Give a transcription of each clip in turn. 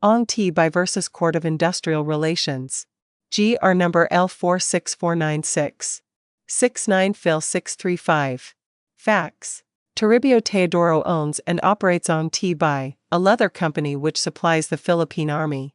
Tibay vs. Court of Industrial Relations. GR number L46496. 69 Phil 635. Facts. Toribio Teodoro owns and operates Tibay, a leather company which supplies the Philippine Army.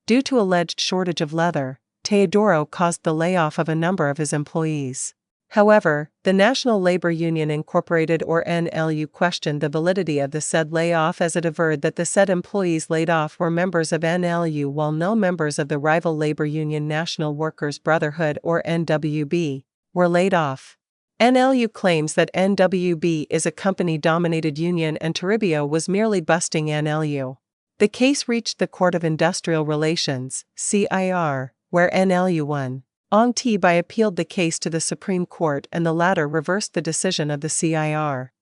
Due to alleged shortage of leather, Teodoro caused the layoff of a number of his employees. However, the National Labor Union Incorporated or NLU questioned the validity of the said layoff as it averred that the said employees laid off were members of NLU while no members of the rival labor union National Workers' Brotherhood or NWB were laid off. NLU claims that NWB is a company-dominated union and Toribio was merely busting NLU. The case reached the Court of Industrial Relations, CIR, where NLU won. Tibay appealed the case to the Supreme Court and the latter reversed the decision of the CIR.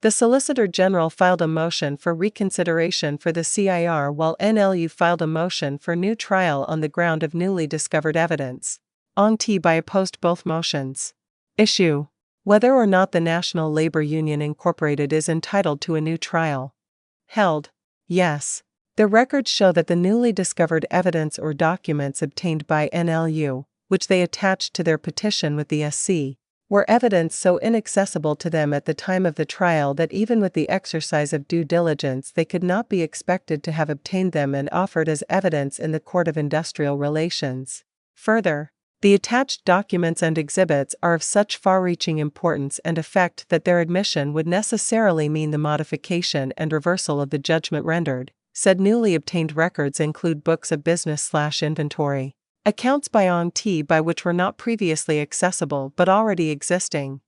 The Solicitor General filed a motion for reconsideration for the CIR while NLU filed a motion for new trial on the ground of newly discovered evidence. Tibay opposed both motions. Issue: whether or not the National Labor Union Incorporated is entitled to a new trial. Held: yes. The records show that the newly discovered evidence or documents obtained by NLU, which they attached to their petition with the SC, were evidence so inaccessible to them at the time of the trial that even with the exercise of due diligence they could not be expected to have obtained them and offered as evidence in the Court of Industrial Relations. Further, the attached documents and exhibits are of such far-reaching importance and effect that their admission would necessarily mean the modification and reversal of the judgment rendered. Said newly obtained records include books of business/inventory, accounts by Tibay which were not previously accessible but already existing,